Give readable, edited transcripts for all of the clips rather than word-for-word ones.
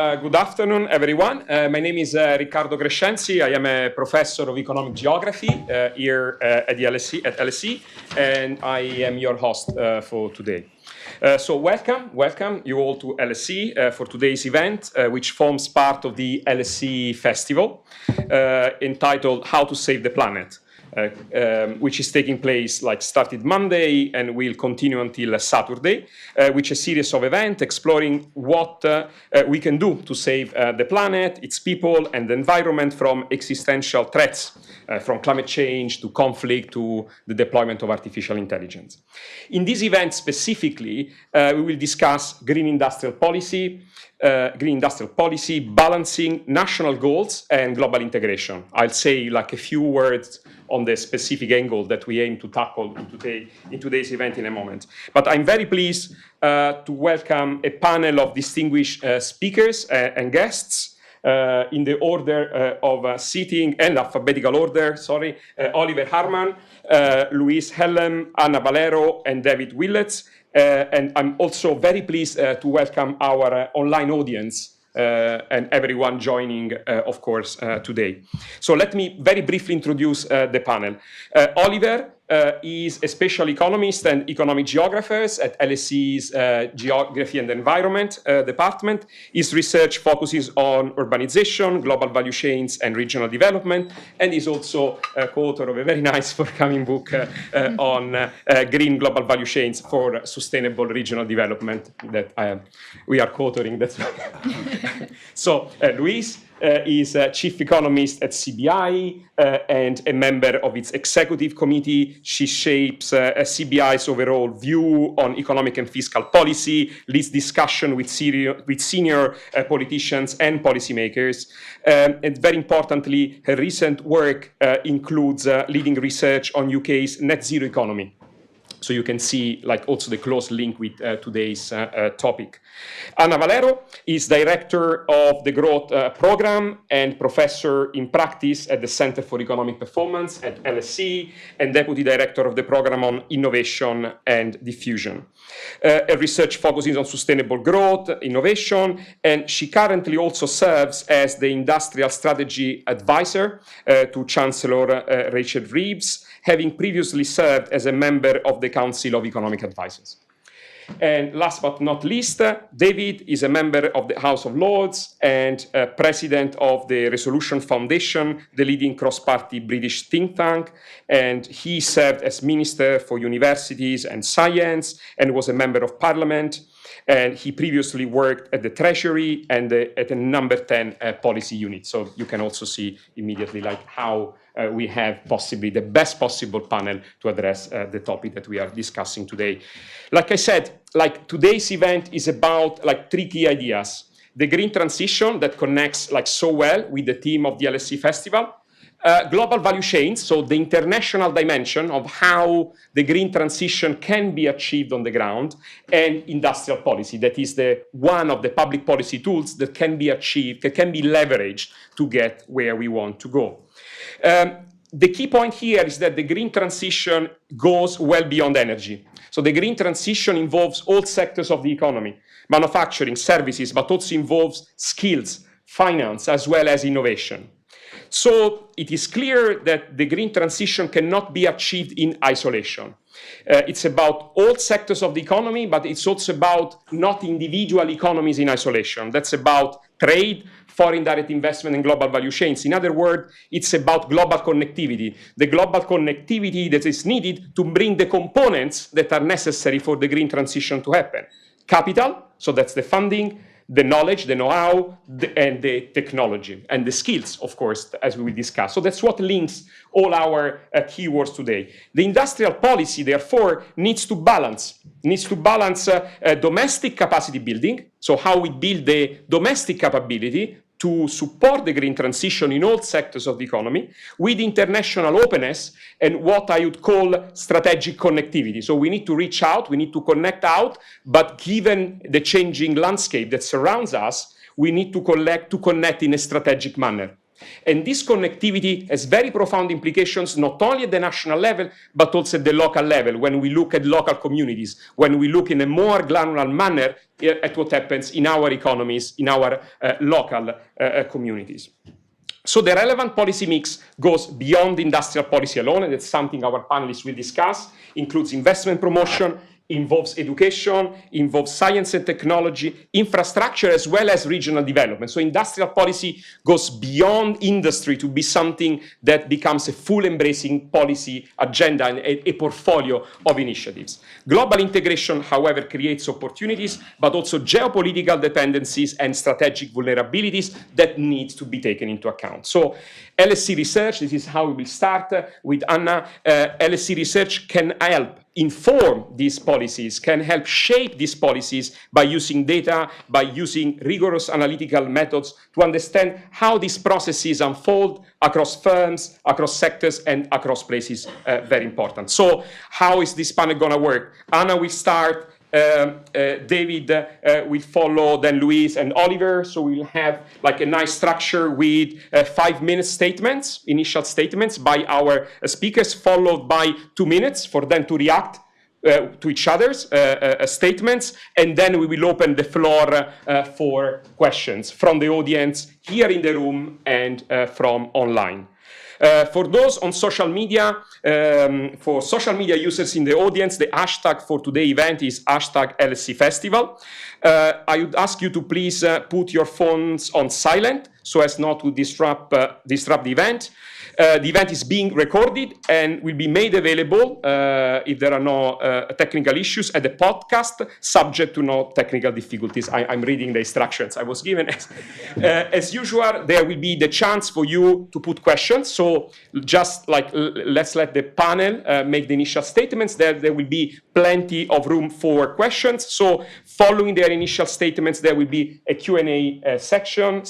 Good afternoon, everyone. My name is Riccardo Crescenzi. I am a professor of economic geography here at LSE, and I am your host for today. So welcome you all to LSE for today's event, which forms part of the LSE Festival, entitled How to Save the Planet. Which is taking place, started Monday and will continue until Saturday, which is a series of events exploring what we can do to save the planet, its people, and the environment from existential threats, from climate change to conflict to the deployment of artificial intelligence. In this event specifically, we will discuss green industrial policy, balancing national goals and global integration. I'll say a few words on the specific angle that we aim to tackle in today's event in a moment. But I'm very pleased to welcome a panel of distinguished speakers and guests in the order of seating and alphabetical order, Oliver Harman, Luis Hellem, Anna Valero, and David Willets. And I'm also very pleased to welcome our online audience and everyone joining, of course, today. So let me very briefly introduce the panel. Oliver is a special economist and economic geographer at LSE's Geography and Environment department. His research focuses on urbanization, global value chains, and regional development, and is also co-author of a very nice forthcoming book on green global value chains for sustainable regional development that we are co-authoring. That's right. So, Luis is chief economist at CBI and a member of its executive committee. She shapes CBI's overall view on economic and fiscal policy, leads discussion with senior politicians and policymakers. And very importantly, her recent work includes leading research on UK's net zero economy. So you can see also the close link with today's topic. Anna Valero is director of the Growth Program and professor in practice at the Center for Economic Performance at LSE and deputy director of the program on innovation and diffusion. Her research focuses on sustainable growth, innovation, and she currently also serves as the industrial strategy advisor to Chancellor Rachel Reeves, having previously served as a member of the Council of Economic Advisors. And last but not least, David is a member of the House of Lords and president of the Resolution Foundation, the leading cross-party British think tank. And he served as Minister for Universities and Science and was a member of Parliament. And he previously worked at the Treasury and at the number 10 policy unit. So you can also see immediately how we have possibly the best possible panel to address the topic that we are discussing today. Like I said, today's event is about three key ideas. The green transition that connects so well with the theme of the LSE Festival. Global value chains, so the international dimension of how the green transition can be achieved on the ground, and industrial policy, that is one of the public policy tools that can be achieved, that can be leveraged to get where we want to go. The key point here is that the green transition goes well beyond energy. So the green transition involves all sectors of the economy, manufacturing, services, but also involves skills, finance, as well as innovation. So it is clear that the green transition cannot be achieved in isolation. It's about all sectors of the economy, but it's also about not individual economies in isolation. That's about trade, foreign direct investment, and global value chains. In other words, it's about global connectivity, the global connectivity that is needed to bring the components that are necessary for the green transition to happen. Capital, so that's the funding, the knowledge, the know-how, and the technology, and the skills, of course, as we will discuss. So that's what links all our keywords today. The industrial policy, therefore, needs to balance domestic capacity building, so how we build the domestic capability to support the green transition in all sectors of the economy, with international openness and what I would call strategic connectivity. So we need to reach out, we need to connect out, but given the changing landscape that surrounds us, we need to connect in a strategic manner. And this connectivity has very profound implications, not only at the national level, but also at the local level, when we look at local communities, when we look in a more granular manner at what happens in our economies, in our local communities. So the relevant policy mix goes beyond industrial policy alone, and that's something our panelists will discuss, includes investment promotion, involves education, involves science and technology, infrastructure, as well as regional development. So industrial policy goes beyond industry to be something that becomes a full embracing policy agenda and a portfolio of initiatives. Global integration, however, creates opportunities, but also geopolitical dependencies and strategic vulnerabilities that need to be taken into account. So LSE research, this is how we will start with Anna. LSE research can help inform these policies, can help shape these policies by using data, by using rigorous analytical methods to understand how these processes unfold across firms, across sectors, and across places. Very important. So how is this panel going to work? Anna will start. David will follow, then Luis and Oliver. So we'll have like a nice structure with 5-minute statements, initial statements by our speakers, followed by 2 minutes for them to react to each other's statements, and then we will open the floor for questions from the audience here in the room and from online. For those on social media, for social media users in the audience, the hashtag for today's event is hashtag LSE Festival. I would ask you to please put your phones on silent so as not to disrupt the event. The event is being recorded and will be made available if there are no technical issues at the podcast, subject to no technical difficulties. I'm reading the instructions I was given. As usual, there will be the chance for you to put questions. So just like let's let the panel make the initial statements. There will be plenty of room for questions. So following their initial statements, there will be a Q&A session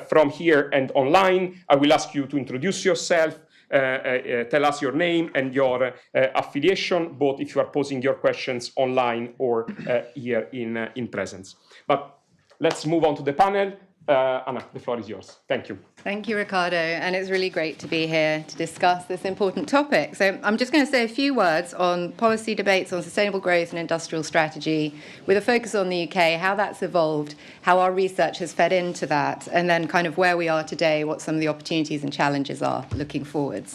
from here and online. I will ask you to introduce yourself, tell us your name and your affiliation, both if you are posing your questions online or here in presence. But let's move on to the panel. Anna, the floor is yours. Thank you. Thank you, Riccardo. And it's really great to be here to discuss this important topic. So I'm just going to say a few words on policy debates on sustainable growth and industrial strategy, with a focus on the UK, how that's evolved, how our research has fed into that, and then kind of where we are today, what some of the opportunities and challenges are looking forwards.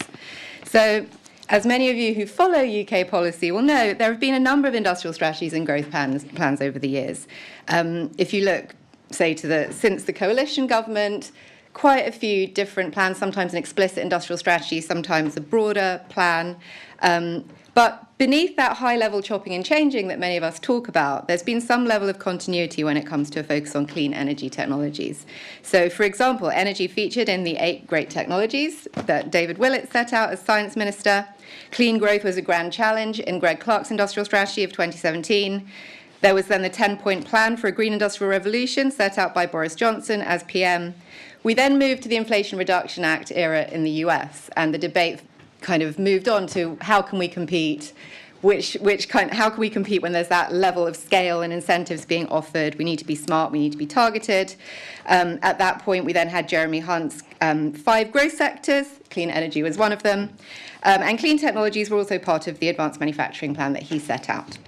So as many of you who follow UK policy will know, there have been a number of industrial strategies and growth plans over the years. If you look, say, since the coalition government, quite a few different plans, sometimes an explicit industrial strategy, sometimes a broader plan. But beneath that high-level chopping and changing that many of us talk about, there's been some level of continuity when it comes to a focus on clean energy technologies. So, for example, energy featured in the 8 great technologies that David Willett set out as Science Minister. Clean growth was a grand challenge in Greg Clark's industrial strategy of 2017. There was then the 10-point plan for a green industrial revolution set out by Boris Johnson as PM. We then moved to the Inflation Reduction Act era in the US, and the debate kind of moved on to how can we compete, how can we compete when there's that level of scale and incentives being offered? We need to be smart, we need to be targeted. At that point, we then had Jeremy Hunt's 5 growth sectors. Clean energy was one of them. And clean technologies were also part of the advanced manufacturing plan that he set out.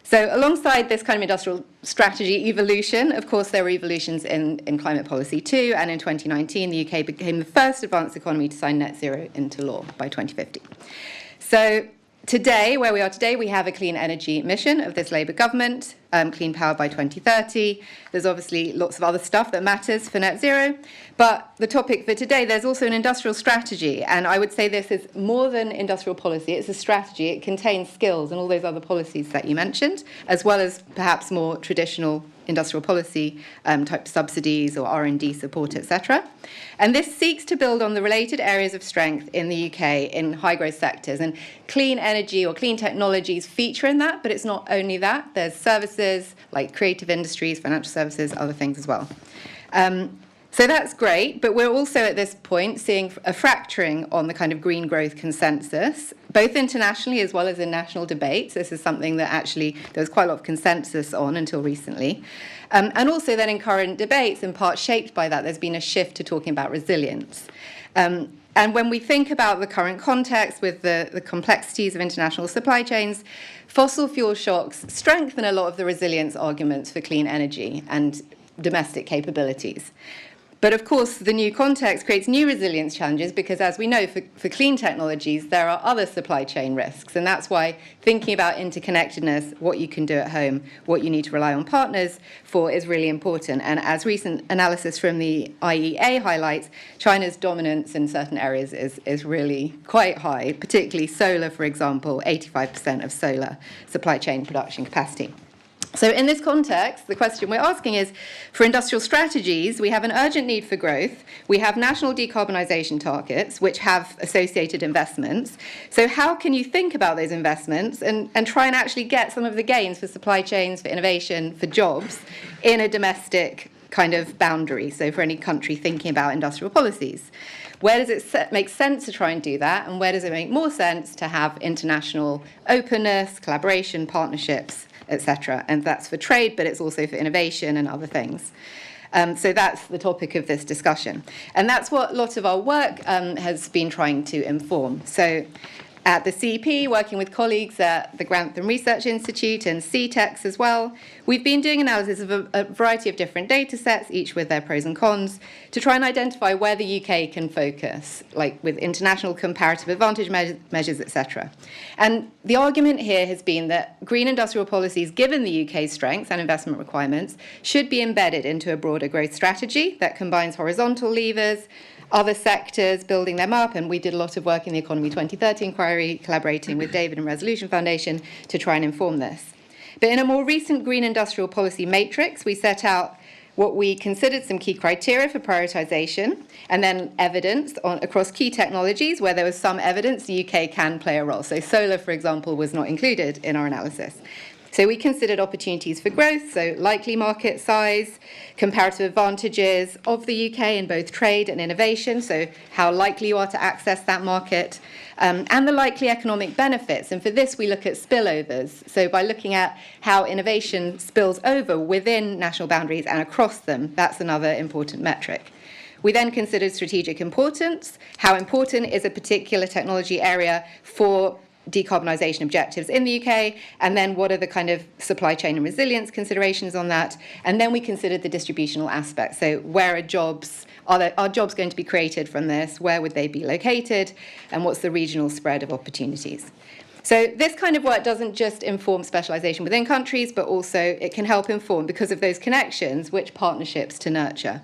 So alongside this kind of industrial strategy evolution, of course, there were evolutions in climate policy too, and in 2019, the UK became the first advanced economy to sign net zero into law by 2050. So today, where we are today, we have a clean energy mission of this Labour government, clean power by 2030. There's obviously lots of other stuff that matters for net zero, but the topic for today, there's also an industrial strategy, and I would say this is more than industrial policy. It's a strategy. It contains skills and all those other policies that you mentioned, as well as perhaps more traditional industrial policy type subsidies or R&D support, etc. And this seeks to build on the related areas of strength in the UK in high growth sectors. And clean energy or clean technologies feature in that, but it's not only that. There's services like creative industries, financial services, other things as well. So that's great, but we're also at this point seeing a fracturing on the kind of green growth consensus, both internationally as well as in national debates. This is something that actually there was quite a lot of consensus on until recently. And also then in current debates, in part shaped by that, there's been a shift to talking about resilience. And when we think about the current context with the complexities of international supply chains, fossil fuel shocks strengthen a lot of the resilience arguments for clean energy and domestic capabilities. But of course, the new context creates new resilience challenges because, as we know, for clean technologies, there are other supply chain risks. And that's why thinking about interconnectedness, what you can do at home, what you need to rely on partners for is really important. And as recent analysis from the IEA highlights, China's dominance in certain areas is really quite high, particularly solar, for example, 85% of solar supply chain production capacity. So in this context, the question we're asking is, for industrial strategies, we have an urgent need for growth. We have national decarbonisation targets, which have associated investments. So how can you think about those investments and try and actually get some of the gains for supply chains, for innovation, for jobs in a domestic kind of boundary, so for any country thinking about industrial policies? Where does it make sense to try and do that, and where does it make more sense to have international openness, collaboration, partnerships, etc.? And that's for trade, but it's also for innovation and other things. So that's the topic of this discussion. And that's what a lot of our work has been trying to inform. So at the CEP, working with colleagues at the Grantham Research Institute and CTEX as well, we've been doing analysis of a variety of different data sets, each with their pros and cons, to try and identify where the UK can focus, like with international comparative advantage measures, etc. And the argument here has been that green industrial policies, given the UK's strengths and investment requirements, should be embedded into a broader growth strategy that combines horizontal levers, other sectors, building them up, and we did a lot of work in the Economy 2030 inquiry, collaborating with David and Resolution Foundation to try and inform this. But in a more recent green industrial policy matrix, we set out what we considered some key criteria for prioritisation, and then evidence across key technologies where there was some evidence the UK can play a role. So solar, for example, was not included in our analysis. So we considered opportunities for growth, so likely market size, comparative advantages of the UK in both trade and innovation, so how likely you are to access that market, and the likely economic benefits. And for this, we look at spillovers. So by looking at how innovation spills over within national boundaries and across them, that's another important metric. We then considered strategic importance, how important is a particular technology area for decarbonisation objectives in the UK, and then what are the kind of supply chain and resilience considerations on that, and then we considered the distributional aspect. So where are jobs, are jobs going to be created from this, where would they be located, and what's the regional spread of opportunities? So this kind of work doesn't just inform specialisation within countries, but also it can help inform, because of those connections, which partnerships to nurture.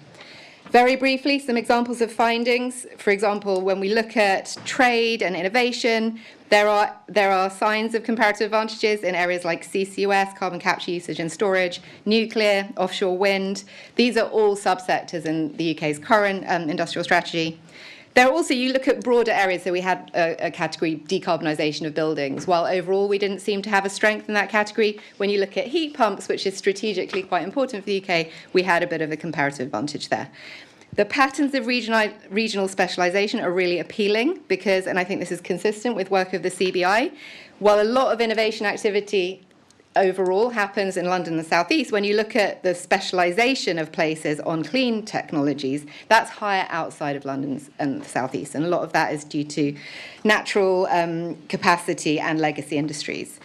Very briefly, some examples of findings. For example, when we look at trade and innovation, there are signs of comparative advantages in areas like CCUS, carbon capture usage and storage, nuclear, offshore wind. These are all subsectors in the UK's current industrial strategy. There are also, you look at broader areas, so we had a category, decarbonisation of buildings. While overall we didn't seem to have a strength in that category, when you look at heat pumps, which is strategically quite important for the UK, we had a bit of a comparative advantage there. The patterns of regional specialisation are really appealing because, and I think this is consistent with work of the CBI, while a lot of innovation activity overall happens in London and the South East, when you look at the specialisation of places on clean technologies, that's higher outside of London and the South East. And a lot of that is due to natural capacity and legacy industries.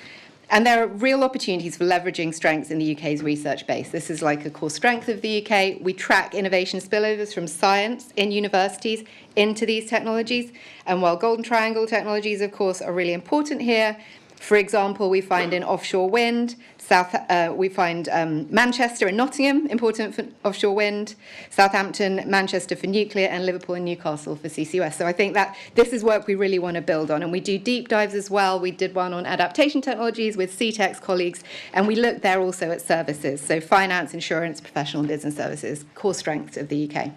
And there are real opportunities for leveraging strengths in the UK's research base. This is like a core strength of the UK. We track innovation spillovers from science in universities into these technologies. And while Golden Triangle technologies, of course, are really important here, for example, we find in offshore wind, Manchester and Nottingham, important for offshore wind, Southampton, Manchester for nuclear, and Liverpool and Newcastle for CCUS. So I think that this is work we really want to build on. And we do deep dives as well. We did one on adaptation technologies with CTEX colleagues, and we looked there also at services. So finance, insurance, professional and business services, core strengths of the UK.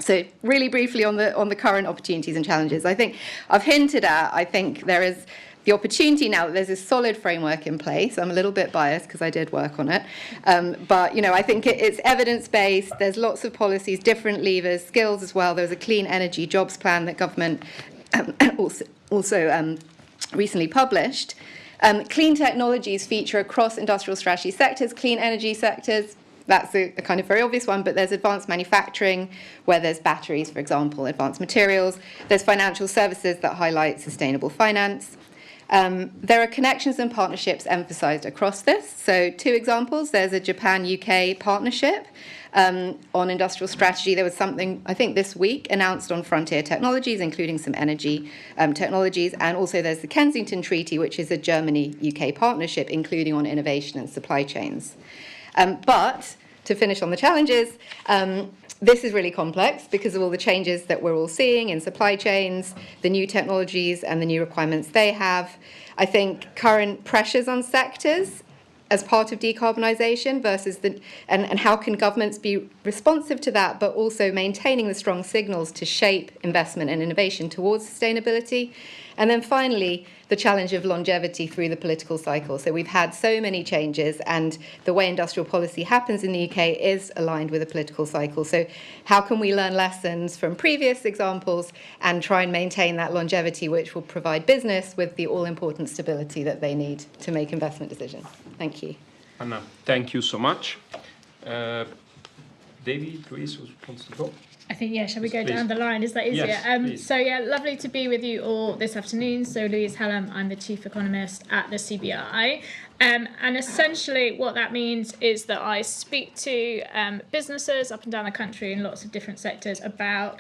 So really briefly on the current opportunities and challenges, I think I've hinted at, I think there is the opportunity now that there's this solid framework in place. I'm a little bit biased because I did work on it, but I think it's evidence-based. There's lots of policies, different levers, skills as well. There was a clean energy jobs plan that government also recently published. Clean technologies feature across industrial strategy sectors, clean energy sectors. That's a kind of very obvious one, but there's advanced manufacturing, where there's batteries, for example, advanced materials. There's financial services that highlight sustainable finance. There are connections and partnerships emphasised across this. So 2 examples. There's a Japan-UK partnership on industrial strategy. There was something, I think, this week announced on frontier technologies, including some energy technologies. And also there's the Kensington Treaty, which is a Germany-UK partnership, including on innovation and supply chains. But to finish on the challenges, this is really complex because of all the changes that we're all seeing in supply chains, the new technologies and the new requirements they have. I think current pressures on sectors as part of decarbonisation versus and how can governments be responsive to that, but also maintaining the strong signals to shape investment and innovation towards sustainability. And then finally, the challenge of longevity through the political cycle. So we've had so many changes, and the way industrial policy happens in the UK is aligned with a political cycle. So how can we learn lessons from previous examples and try and maintain that longevity, which will provide business with the all-important stability that they need to make investment decisions? Thank you. Anna, thank you so much. David, Louise, who wants to go? I think, shall we go down the line? Is that easier? Yes, lovely to be with you all this afternoon. So Louise Hallam, I'm the Chief Economist at the CBI. And essentially what that means is that I speak to businesses up and down the country in lots of different sectors about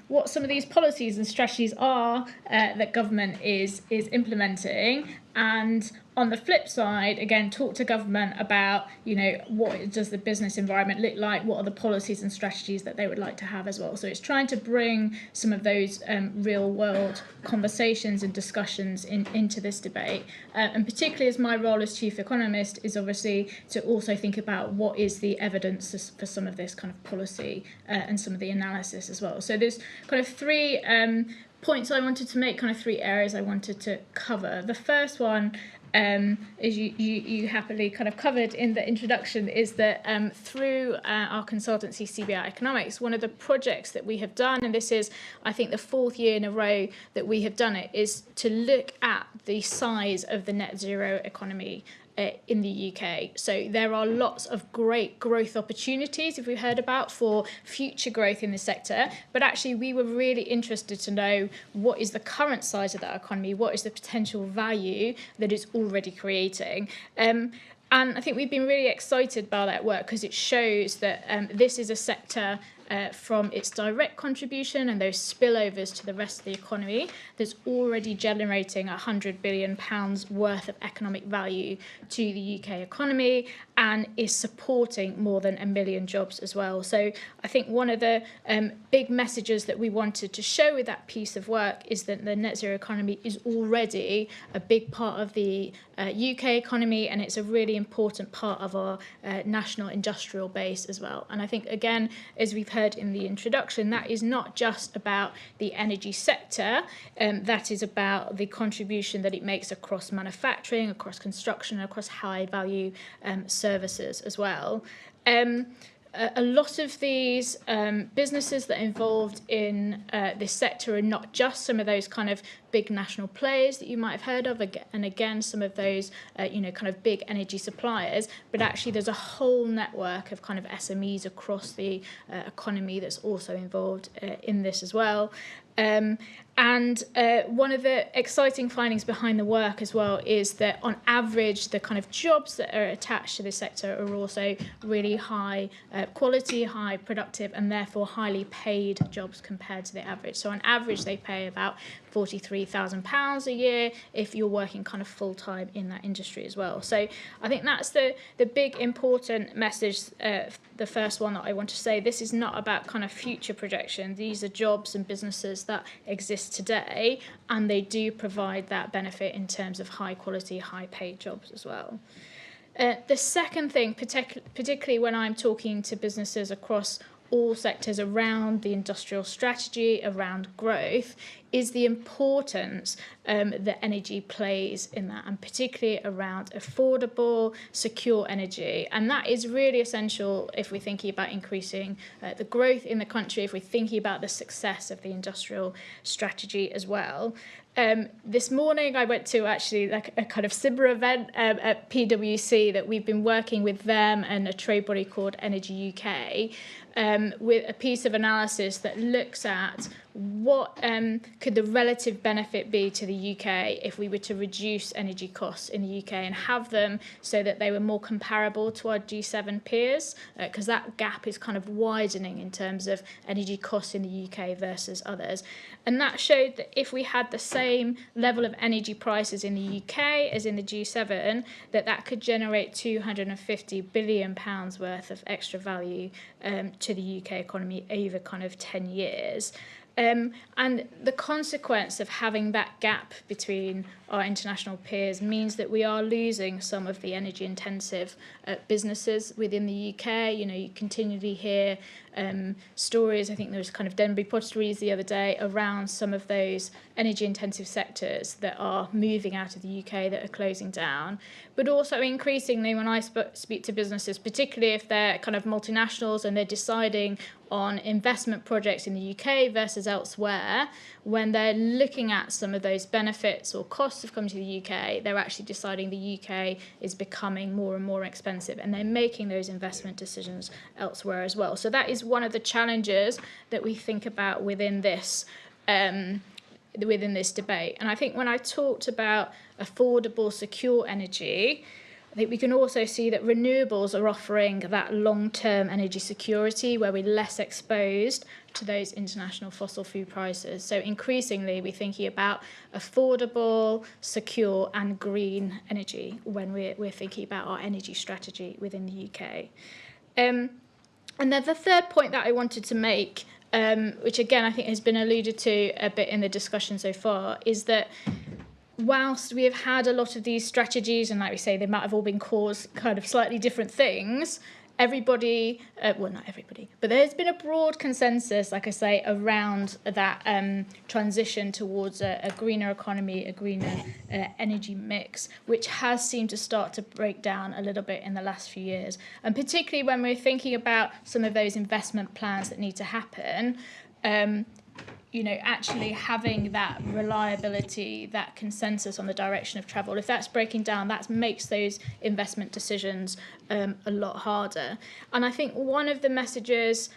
what some of these policies and strategies are that government is implementing, and on the flip side, again, talk to government about, what does the business environment look like, what are the policies and strategies that they would like to have as well. So it's trying to bring some of those real world conversations and discussions into this debate. And particularly as my role as Chief Economist is obviously to also think about what is the evidence for some of this kind of policy and some of the analysis as well. So there's kind of 3 points I wanted to make, kind of 3 areas I wanted to cover. The first one, as you happily kind of covered in the introduction, is that through our consultancy CBI Economics, one of the projects that we have done, and this is, I think, the 4th year in a row that we have done it, is to look at the size of the net zero economy in the UK. So there are lots of great growth opportunities, if we've heard about, for future growth in the sector. But actually, we were really interested to know what is the current size of that economy, what is the potential value that it's already creating. And I think we've been really excited by that work because it shows that this is a sector from its direct contribution and those spillovers to the rest of the economy that's already generating £100 billion worth of economic value to the UK economy and is supporting more than 1 million jobs as well. So I think one of the big messages that we wanted to show with that piece of work is that the net zero economy is already a big part of the UK economy, and it's a really important part of our national industrial base as well. And I think, again, as we've heard in the introduction, that is not just about the energy sector, that is about the contribution that it makes across manufacturing, across construction, across high value services as well. A lot of these businesses that are involved in this sector are not just some of those kind of big national players that you might have heard of, and again, some of those, kind of big energy suppliers, but actually there's a whole network of kind of SMEs across the economy that's also involved in this as well. And one of the exciting findings behind the work as well is that on average, the kind of jobs that are attached to this sector are also really high quality, high productive, and therefore highly paid jobs compared to the average. So on average, they pay about £43,000 a year if you're working kind of full time in that industry as well. So I think that's the big important message, the first one that I want to say. This is not about kind of future projection. These are jobs and businesses that exist today, and they do provide that benefit in terms of high quality, high paid jobs as well. The second thing, particularly when I'm talking to businesses across all sectors around the industrial strategy, around growth, is the importance that energy plays in that, and particularly around affordable, secure energy. And that is really essential if we're thinking about increasing the growth in the country, if we're thinking about the success of the industrial strategy as well. This morning I went to actually like a kind of similar event at PwC that we've been working with them and a trade body called Energy UK with a piece of analysis that looks at what could the relative benefit be to the UK if we were to reduce energy costs in the UK and have them so that they were more comparable to our G7 peers, because that gap is kind of widening in terms of energy costs in the UK versus others. And that showed that if we had the same level of energy prices in the UK as in the G7, that could generate £250 billion worth of extra value to the UK economy over kind of 10 years. And the consequence of having that gap between our international peers means that we are losing some of the energy intensive businesses within the UK. You know, you continually hear stories. I think there was kind of Denby Potteries the other day around some of those energy intensive sectors that are moving out of the UK, that are closing down. But also increasingly when I speak to businesses, particularly if they're kind of multinationals and they're deciding on investment projects in the UK versus elsewhere, when they're looking at some of those benefits or costs of coming to the UK, they're actually deciding the UK is becoming more and more expensive, and they're making those investment decisions elsewhere as well. So that is one of the challenges that we think about within this debate. And I think when I talked about affordable, secure energy, I think we can also see that renewables are offering that long-term energy security where we're less exposed to those international fossil fuel prices. So increasingly we're thinking about affordable, secure and green energy when we're thinking about our energy strategy within the UK. And then the third point that I wanted to make, which again I think has been alluded to a bit in the discussion so far, is that whilst we have had a lot of these strategies, and like we say, they might have all been caused kind of slightly different things, everybody, well, not everybody, but there's been a broad consensus, like I say, around that transition towards a greener economy, a greener energy mix, which has seemed to start to break down a little bit in the last few years. And particularly when we're thinking about some of those investment plans that need to happen, you know, actually having that reliability, that consensus on the direction of travel, if that's breaking down, that makes those investment decisions a lot harder. And I think one of the messages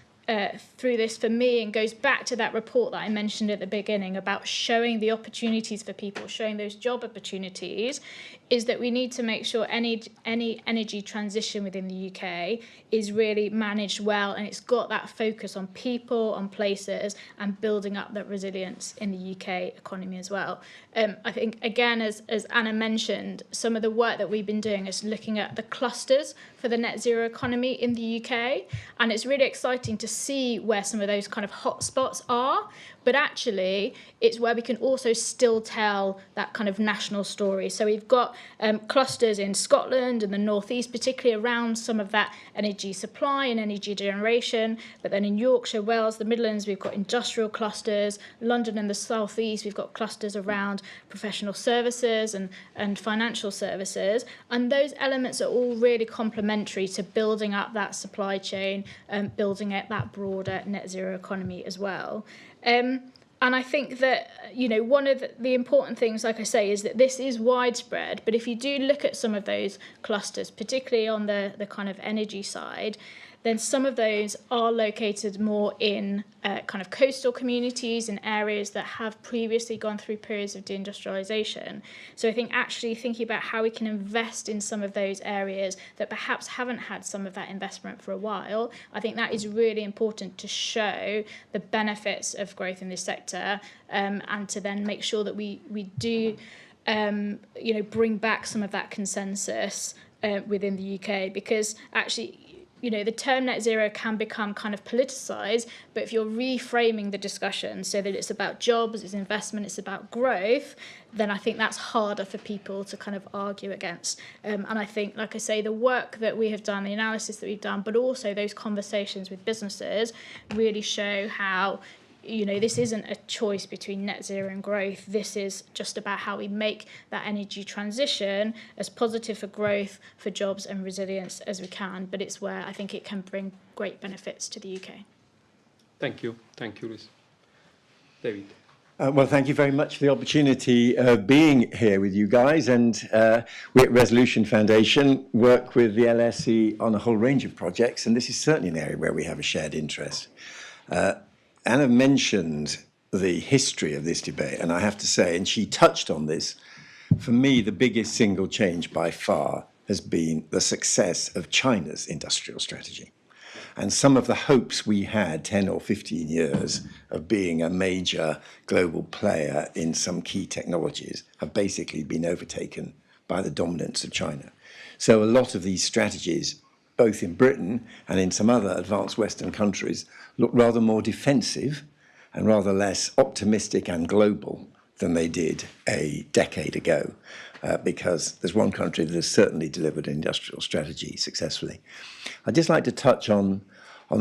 through this for me, and goes back to that report that I mentioned at the beginning about showing the opportunities for people, showing those job opportunities, is that we need to make sure any energy transition within the UK is really managed well, and it's got that focus on people, on places, and building up that resilience in the UK economy as well. I think, again, as Anna mentioned, some of the work that we've been doing is looking at the clusters for the net zero economy in the UK, and it's really exciting to see where some of those kind of hotspots are, but actually it's where we can also still tell that kind of national story. So we've got clusters in Scotland and the northeast, particularly around some of that energy supply and energy generation, but then in Yorkshire, Wales, the Midlands, we've got industrial clusters. London and the southeast, we've got clusters around professional services and financial services, and those elements are all really complementary to building up that supply chain and building out that broader net zero economy as well. And I think that, you know, one of the important things, like I say, is that this is widespread. But if you do look at some of those clusters, particularly on the kind of energy side, then some of those are located more in kind of coastal communities and areas that have previously gone through periods of deindustrialization. So I think actually thinking about how we can invest in some of those areas that perhaps haven't had some of that investment for a while, I think that is really important to show the benefits of growth in this sector, and to then make sure that we do you know, bring back some of that consensus within the UK, because actually the term net zero can become kind of politicized, but if you're reframing the discussion so that it's about jobs, it's investment, it's about growth, then I think that's harder for people to kind of argue against. And I think, like I say, the work that we have done, the analysis that we've done, but also those conversations with businesses really show how this isn't a choice between net zero and growth. This is just about how we make that energy transition as positive for growth, for jobs and resilience as we can. But it's where I think it can bring great benefits to the UK. Thank you. Thank you, Liz. David. Well, thank you very much for the opportunity of being here with you guys. And we at Resolution Foundation work with the LSE on a whole range of projects. And this is certainly an area where we have a shared interest. Anna mentioned the history of this debate, and I have to say, and she touched on this, for me, the biggest single change by far has been the success of China's industrial strategy. And some of the hopes we had 10 or 15 years of being a major global player in some key technologies have basically been overtaken by the dominance of China. So a lot of these strategies, both in Britain and in some other advanced Western countries, look rather more defensive and rather less optimistic and global than they did a decade ago, because there's one country that has certainly delivered an industrial strategy successfully. I'd just like to touch on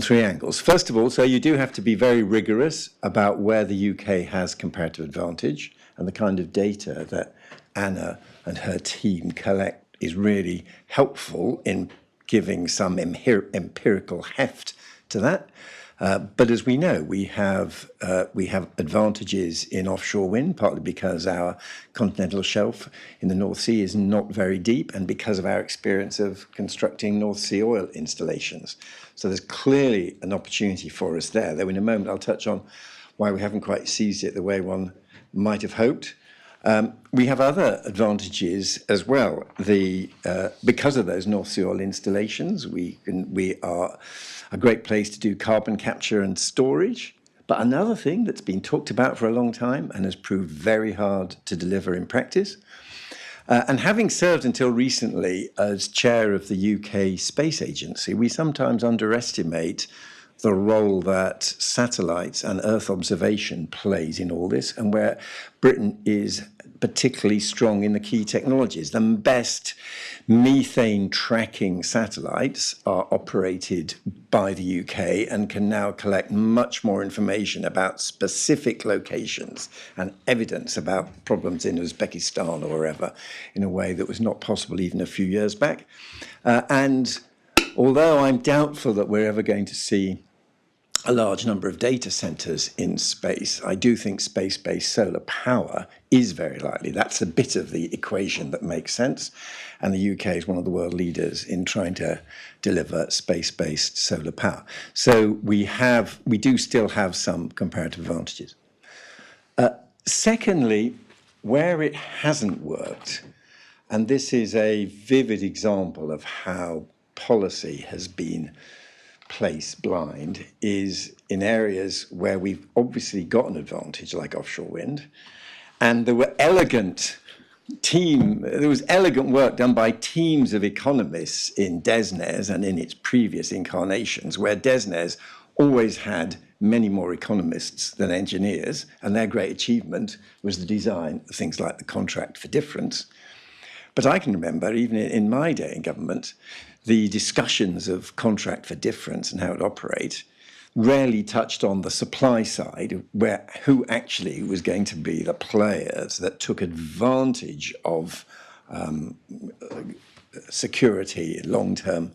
three angles. First of all, so you do have to be very rigorous about where the UK has comparative advantage, and the kind of data that Anna and her team collect is really helpful in giving some empirical heft to that. But as we know, we have advantages in offshore wind, partly because our continental shelf in the North Sea is not very deep, and because of our experience of constructing North Sea oil installations. So there's clearly an opportunity for us there. Though in a moment I'll touch on why we haven't quite seized it the way one might have hoped. We have other advantages as well. Because of those North Sea oil installations, we are a great place to do carbon capture and storage. But another thing that's been talked about for a long time and has proved very hard to deliver in practice, and having served until recently as chair of the UK Space Agency, we sometimes underestimate the role that satellites and Earth observation plays in all this, and where Britain is particularly strong in the key technologies. The best methane tracking satellites are operated by the UK and can now collect much more information about specific locations and evidence about problems in Uzbekistan or wherever in a way that was not possible even a few years back. And although I'm doubtful that we're ever going to see a large number of data centers in space, I do think space-based solar power is very likely. That's a bit of the equation that makes sense. And the UK is one of the world leaders in trying to deliver space-based solar power. So we do still have some comparative advantages. Secondly, where it hasn't worked, and this is a vivid example of how policy has been place blind, is in areas where we've obviously got an advantage, like offshore wind, and there was elegant work done by teams of economists in DESNES and in its previous incarnations, where DESNES always had many more economists than engineers, and their great achievement was the design of things like the contract for difference. But I can remember, even in my day in government, the discussions of contract for difference and how it operates rarely touched on the supply side, who actually was going to be the players that took advantage of security, long-term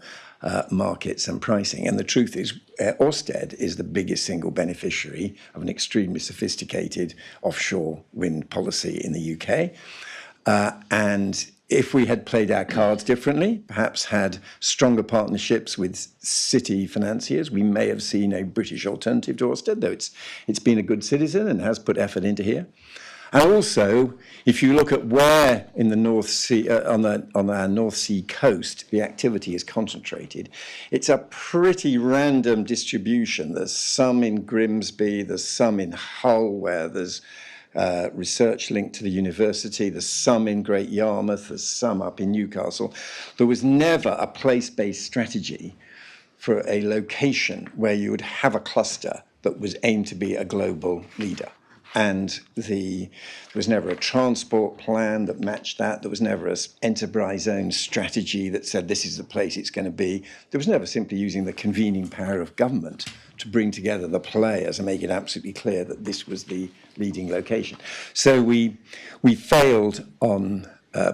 markets and pricing. And the truth is, Ørsted is the biggest single beneficiary of an extremely sophisticated offshore wind policy in the UK. And if we had played our cards differently, perhaps had stronger partnerships with city financiers, we may have seen a British alternative to Ørsted, though it's been a good citizen and has put effort into here. And also, if you look at where in the North Sea, on our North Sea coast, the activity is concentrated, it's a pretty random distribution. There's some in Grimsby, there's some in Hull, where there's research linked to the university, there's some in Great Yarmouth, there's some up in Newcastle. There was never a place-based strategy for a location where you would have a cluster that was aimed to be a global leader. And there was never a transport plan that matched that. There was never an enterprise zone strategy that said this is the place it's going to be. There was never simply using the convening power of government to bring together the players and make it absolutely clear that this was the leading location. So we failed on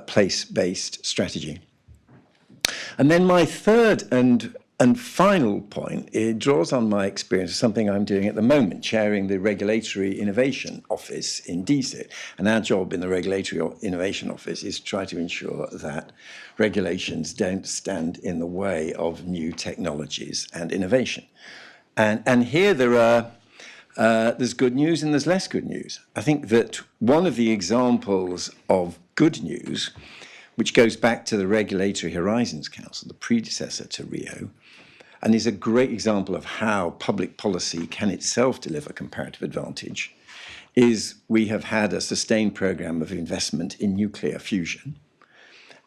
place-based strategy. And then my third and final point, it draws on my experience of something I'm doing at the moment, chairing the Regulatory Innovation Office in DCIT. And our job in the Regulatory Innovation Office is to try to ensure that regulations don't stand in the way of new technologies and innovation. And here there's good news and there's less good news. I think that one of the examples of good news, which goes back to the Regulatory Horizons Council, the predecessor to Rio, and is a great example of how public policy can itself deliver comparative advantage, is we have had a sustained program of investment in nuclear fusion.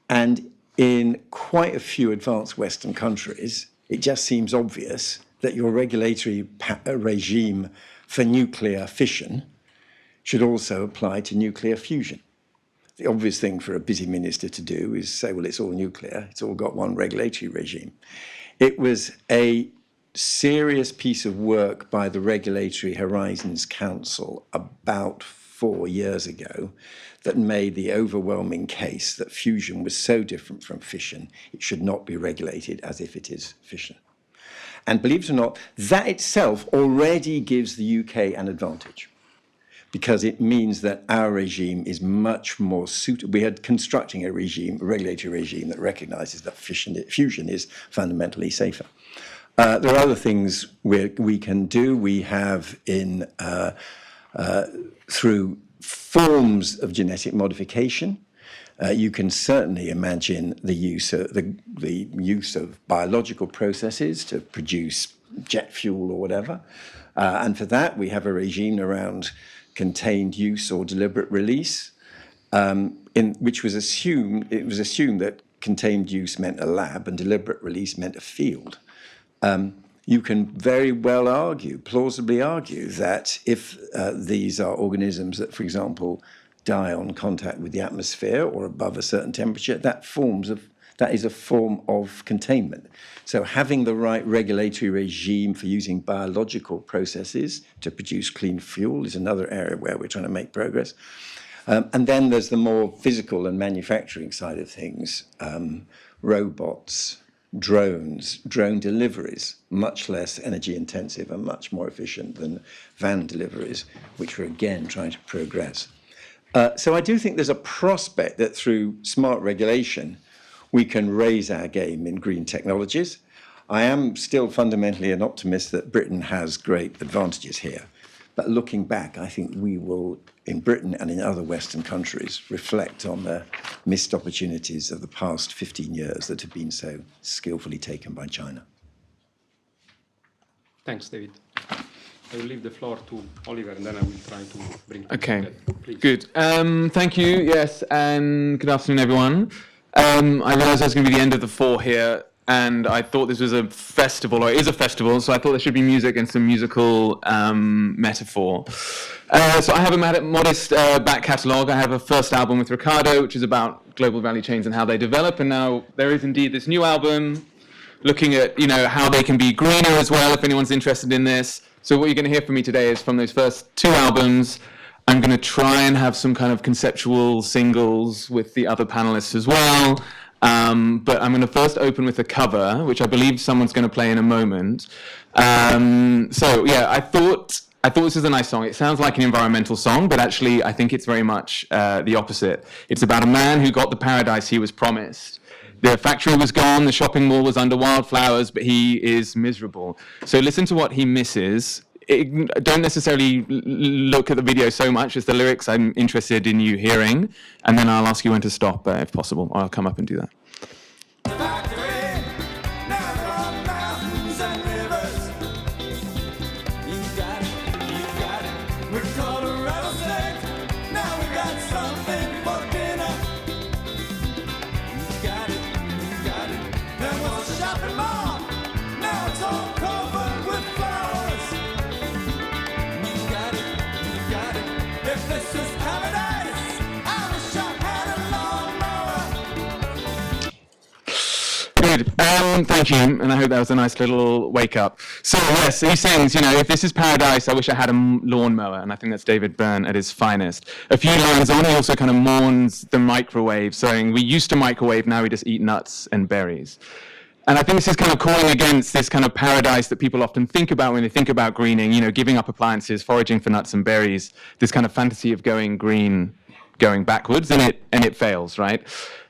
And in quite a few advanced Western countries, it just seems obvious that your regulatory regime for nuclear fission should also apply to nuclear fusion. The obvious thing for a busy minister to do is say, well, it's all nuclear, it's all got one regulatory regime. It was a serious piece of work by the Regulatory Horizons Council about 4 years ago that made the overwhelming case that fusion was so different from fission, it should not be regulated as if it is fission. And believe it or not, that itself already gives the UK an advantage, because it means that our regime is much more suitable. We are constructing a regulatory regime that recognises that fusion is fundamentally safer. There are other things we can do. We have through forms of genetic modification. You can certainly imagine the use of biological processes to produce jet fuel or whatever. And for that, we have a regime around contained use or deliberate release, which was assumed that contained use meant a lab and deliberate release meant a field. You can very well plausibly argue that if these are organisms that, for example, die on contact with the atmosphere or above a certain temperature, that is a form of containment. So having the right regulatory regime for using biological processes to produce clean fuel is another area where we're trying to make progress. And then there's the more physical and manufacturing side of things, robots, drones, drone deliveries, much less energy intensive and much more efficient than van deliveries, which we're again trying to progress. So I do think there's a prospect that through smart regulation, we can raise our game in green technologies. I am still fundamentally an optimist that Britain has great advantages here. But looking back, I think we will, in Britain and in other Western countries, reflect on the missed opportunities of the past 15 years that have been so skillfully taken by China. Thanks, David. I will leave the floor to Oliver, and then I will try to bring. Okay, please. good. Thank you. Yes, and good afternoon, everyone. I realised I was going to be the end of the four here, and I thought this was a festival, or it is a festival, so I thought there should be music and some musical metaphor. So I have a modest back catalogue. I have a first album with Ricardo, which is about global value chains and how they develop, and now there is indeed this new album looking at, how they can be greener as well, if anyone's interested in this. So what you're going to hear from me today is from those first two albums. I'm going to try and have some kind of conceptual singles with the other panelists as well. But I'm going to first open with a cover, which I believe someone's going to play in a moment. So yeah, I thought this was a nice song. It sounds like an environmental song, but actually I think it's very much the opposite. It's about a man who got the paradise he was promised. The factory was gone, the shopping mall was under wildflowers, but he is miserable. So listen to what he misses. Don't necessarily look at the video so much as the lyrics. I'm interested in you hearing, and then I'll ask you when to stop if possible, or I'll come up and do that. Now it's Thank you, and I hope that was a nice little wake up. So yes, he sings, if this is paradise, I wish I had a lawnmower, and I think that's David Byrne at his finest. A few lines on, he also kind of mourns the microwave, saying, we used to microwave, now we just eat nuts and berries. And I think this is kind of calling against this kind of paradise that people often think about when they think about greening, giving up appliances, foraging for nuts and berries, this kind of fantasy of going green, going backwards, and it fails, right?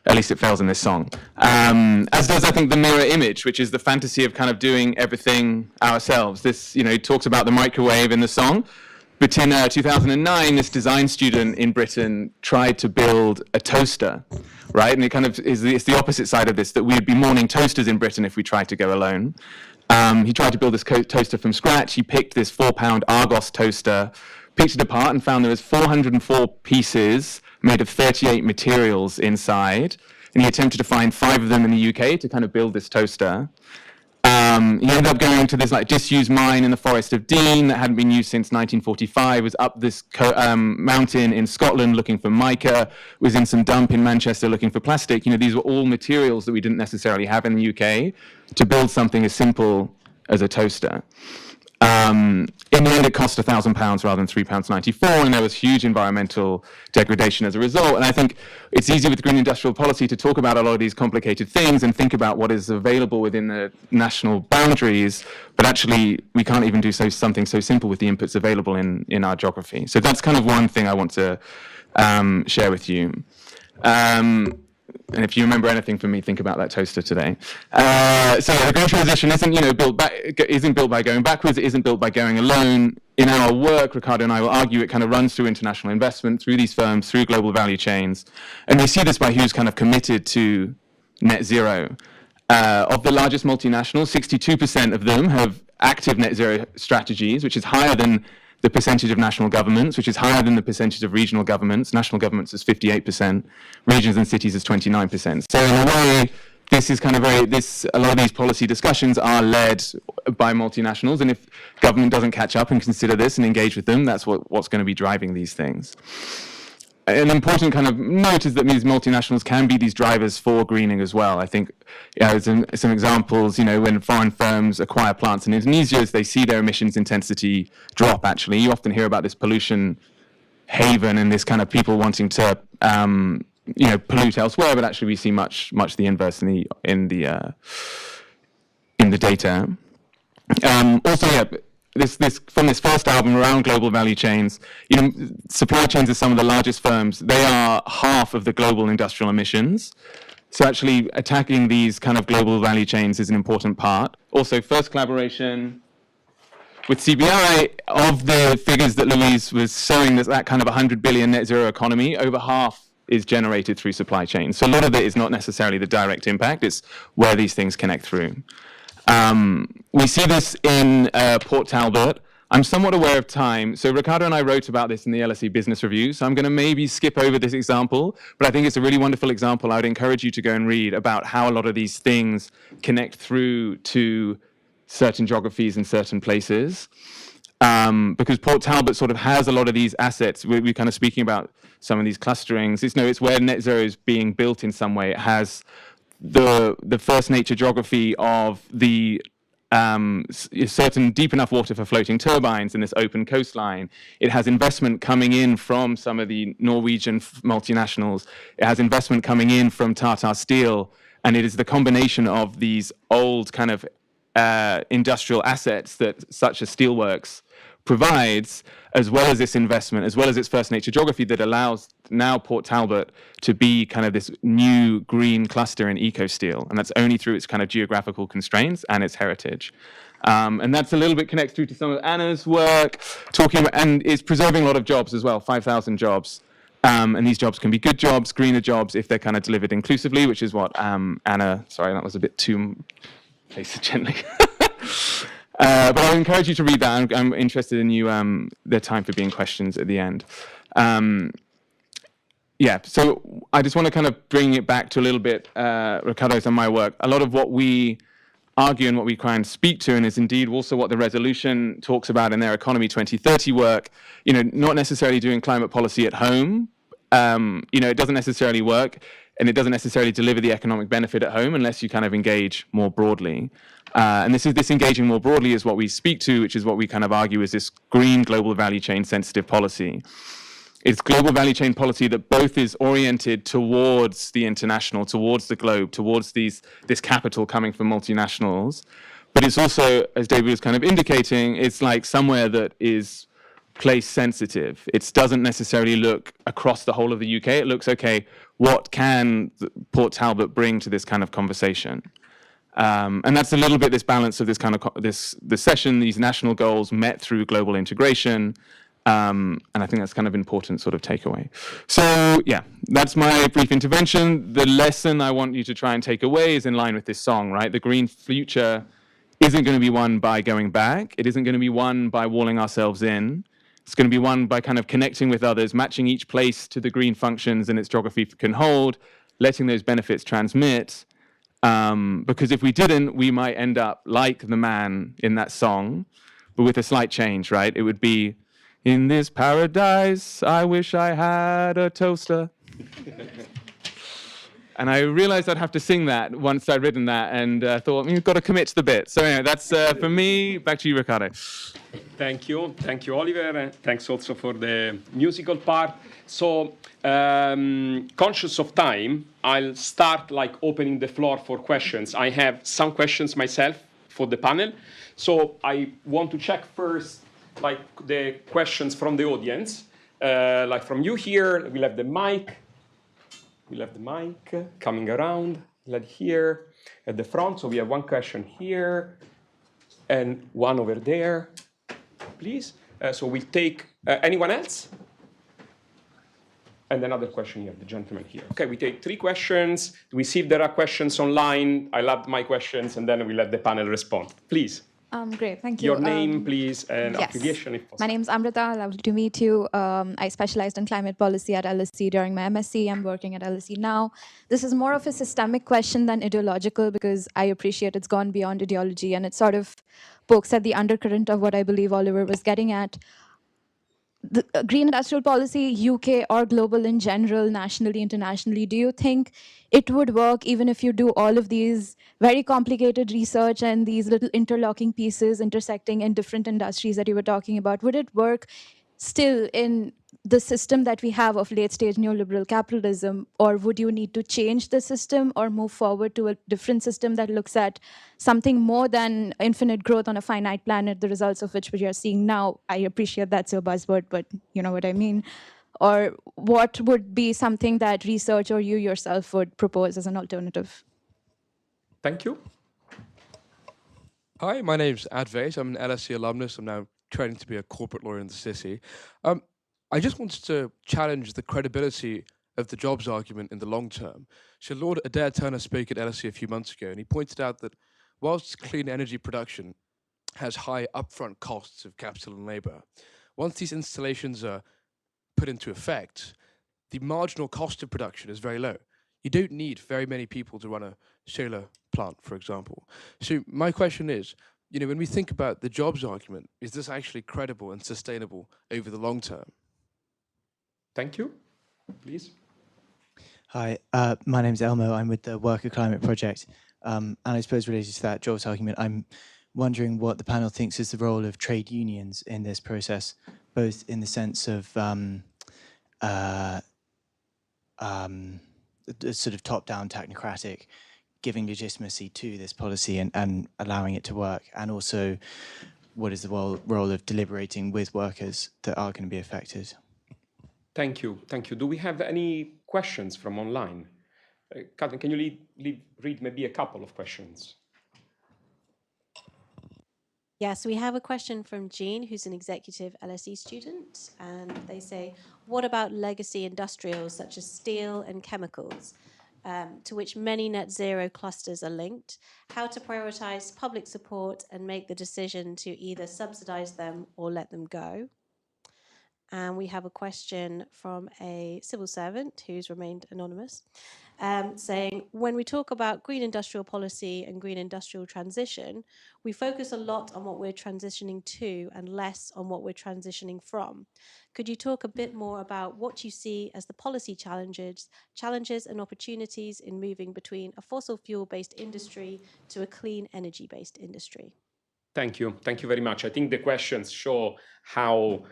At least it fails in this song. As does, I think, the mirror image, which is the fantasy of kind of doing everything ourselves. This, talks about the microwave in the song. But in 2009, this design student in Britain tried to build a toaster, right? And it kind of it's the opposite side of this, that we'd be mourning toasters in Britain if we tried to go alone. He tried to build this toaster from scratch. He picked this 4-pound Argos toaster, picked it apart and found there was 404 pieces made of 38 materials inside. And he attempted to find 5 of them in the UK to kind of build this toaster. He ended up going to this disused mine in the Forest of Dean that hadn't been used since 1945, was up this mountain in Scotland looking for mica, was in some dump in Manchester looking for plastic. These were all materials that we didn't necessarily have in the UK to build something as simple as a toaster. In the end, it cost £1,000 rather than £3.94, and there was huge environmental degradation as a result. And I think it's easy with green industrial policy to talk about a lot of these complicated things and think about what is available within the national boundaries, but actually we can't even do something so simple with the inputs available in our geography. So that's kind of one thing I want to share with you. And if you remember anything from me, think about that toaster today. So the green transition isn't, built by going backwards. It isn't built by going alone. In our work, Ricardo and I will argue, it kind of runs through international investment, through these firms, through global value chains. And we see this by who's kind of committed to net zero. Of the largest multinationals, 62% of them have active net zero strategies, which is higher than the percentage of national governments, which is higher than the percentage of regional governments. National governments is 58%, regions and cities is 29%. So in a way, this is kind of a lot of these policy discussions are led by multinationals, and if government doesn't catch up and consider this and engage with them, that's what's going to be driving these things. An important kind of note is that these multinationals can be these drivers for greening as well. I think some examples, when foreign firms acquire plants in Indonesia, as they see their emissions intensity drop, actually. You often hear about this pollution haven and this kind of people wanting to, pollute elsewhere, but actually we see much the inverse in the data. This from this first album around global value chains, supply chains are some of the largest firms. They are half of the global industrial emissions. So actually attacking these kind of global value chains is an important part. Also, first collaboration with CBI, of the figures that Louise was showing, that kind of 100 billion net zero economy, over half is generated through supply chains. So a lot of it is not necessarily the direct impact, it's where these things connect through. We see this in Port Talbot. I'm somewhat aware of time, so Ricardo and I wrote about this in the LSE Business Review, so I'm going to maybe skip over this example, but I think it's a really wonderful example. I would encourage you to go and read about how a lot of these things connect through to certain geographies and certain places, because Port Talbot sort of has a lot of these assets. We're kind of speaking about some of these clusterings. It's where net zero is being built in some way. It has the first nature geography of the certain deep enough water for floating turbines in this open coastline. It has investment coming in from some of the Norwegian multinationals. It has investment coming in from Tata Steel, and it is the combination of these old kind of industrial assets that such as steelworks provides, as well as this investment, as well as its first nature geography that allows now Port Talbot to be kind of this new green cluster in eco-steel. And that's only through its kind of geographical constraints and its heritage. And that's a little bit connects through to some of Anna's work, and it's preserving a lot of jobs as well, 5,000 jobs. And these jobs can be good jobs, greener jobs, if they're kind of delivered inclusively, which is what Anna, sorry, that was a bit too, place it gently. But I encourage you to read that. I'm interested in you, the time for being questions at the end. So I just want to kind of bring it back to a little bit, Ricardo's and my work. A lot of what we argue and what we try and speak to, and is indeed also what the resolution talks about in their Economy 2030 work, not necessarily doing climate policy at home, it doesn't necessarily work, and it doesn't necessarily deliver the economic benefit at home unless you kind of engage more broadly. And this engaging more broadly is what we speak to, which is what we kind of argue is this green global value chain sensitive policy. It's global value chain policy that both is oriented towards the international, towards the globe, towards this capital coming from multinationals. But it's also, as David was kind of indicating, it's like somewhere that is place sensitive. It doesn't necessarily look across the whole of the UK. It looks, okay, what can Port Talbot bring to this kind of conversation? And that's a little bit this balance of this kind of this session, these national goals met through global integration. And I think that's kind of important sort of takeaway. So yeah, that's my brief intervention. The lesson I want you to try and take away is in line with this song, right? The green future isn't going to be won by going back. It isn't going to be won by walling ourselves in. It's going to be won by kind of connecting with others, matching each place to the green functions and its geography can hold, letting those benefits transmit. Because if we didn't, we might end up like the man in that song, but with a slight change, right? It would be, in this paradise, I wish I had a toaster. And I realized I'd have to sing that once I'd written that, and thought, you've got to commit to the bit. So anyway, that's for me. Back to you, Riccardo. Thank you, Oliver, and thanks also for the musical part. So, conscious of time, I'll start like opening the floor for questions. I have some questions myself for the panel. So I want to check first like the questions from the audience, like from you here. We'll have the mic. Coming around, like here at the front. So we have one question here and one over there, please. So we'll take anyone else? And another question here, the gentleman here. Okay, we take 3 questions. We see if there are questions online. I'll add my questions and then we'll let the panel respond. Please. Great, thank you. Your name, please, and yes. affiliation, if possible. My name is Amrita. Lovely to meet you. I specialized in climate policy at LSE during my MSc. I'm working at LSE now. This is more of a systemic question than ideological because I appreciate it's gone beyond ideology and it sort of pokes at the undercurrent of what I believe Oliver was getting at. The green industrial policy, UK or global in general, nationally, internationally, do you think it would work even if you do all of these very complicated research and these little interlocking pieces intersecting in different industries that you were talking about? Would it work still in the system that we have of late-stage neoliberal capitalism, or would you need to change the system or move forward to a different system that looks at something more than infinite growth on a finite planet, the results of which we are seeing now? I appreciate that's your buzzword, but you know what I mean. Or what would be something that research or you yourself would propose as an alternative? Thank you. Hi, my name's Advait. I'm an LSE alumnus. I'm now training to be a corporate lawyer in the city. I just wanted to challenge the credibility of the jobs argument in the long term. So Lord Adair Turner spoke at LSE a few months ago, and he pointed out that whilst clean energy production has high upfront costs of capital and labour, once these installations are put into effect, the marginal cost of production is very low. You don't need very many people to run a solar plant, for example. So my question is, when we think about the jobs argument, is this actually credible and sustainable over the long term? Thank you. Please. Hi, my name's Elmo. I'm with the Worker Climate Project. And I suppose related to that jobs argument, I'm wondering what the panel thinks is the role of trade unions in this process, both in the sense of sort of top-down technocratic, giving legitimacy to this policy and allowing it to work, and also what is the role of deliberating with workers that are going to be affected. Thank you. Do we have any questions from online? Catherine, can you read maybe a couple of questions? Yes, we have a question from Jean, who's an executive LSE student, and they say, what about legacy industrials such as steel and chemicals, to which many net zero clusters are linked? How to prioritize public support and make the decision to either subsidize them or let them go? And we have a question from a civil servant who's remained anonymous. saying, when we talk about green industrial policy and green industrial transition, we focus a lot on what we're transitioning to and less on what we're transitioning from. Could you talk a bit more about what you see as the policy challenges and opportunities in moving between a fossil fuel-based industry to a clean energy-based industry? Thank you. Thank you very much. I think the questions show how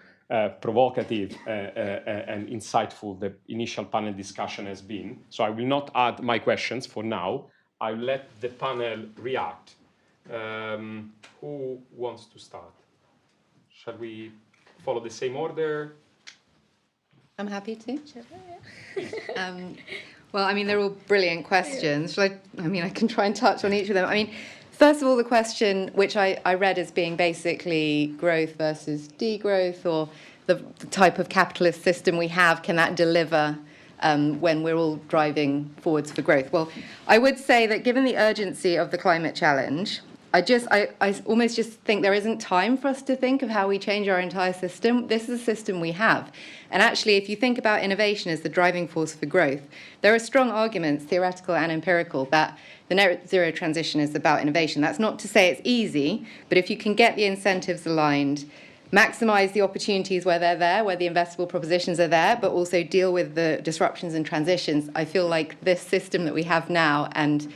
provocative and insightful the initial panel discussion has been. So I will not add my questions for now. I'll let the panel react. Who wants to start? Shall we follow the same order? I'm happy to. Well, I mean, they're all brilliant questions. I can try and touch on each of them. I mean, first of all, the question, which I read as being basically growth versus degrowth, or the type of capitalist system we have, can that deliver when we're all driving forwards for growth? Well, I would say that given the urgency of the climate challenge, I almost just think there isn't time for us to think of how we change our entire system. This is a system we have. And actually, if you think about innovation as the driving force for growth, there are strong arguments, theoretical and empirical, that the net zero transition is about innovation. That's not to say it's easy, but if you can get the incentives aligned, maximize the opportunities where they're there, where the investable propositions are there, but also deal with the disruptions and transitions, I feel like this system that we have now and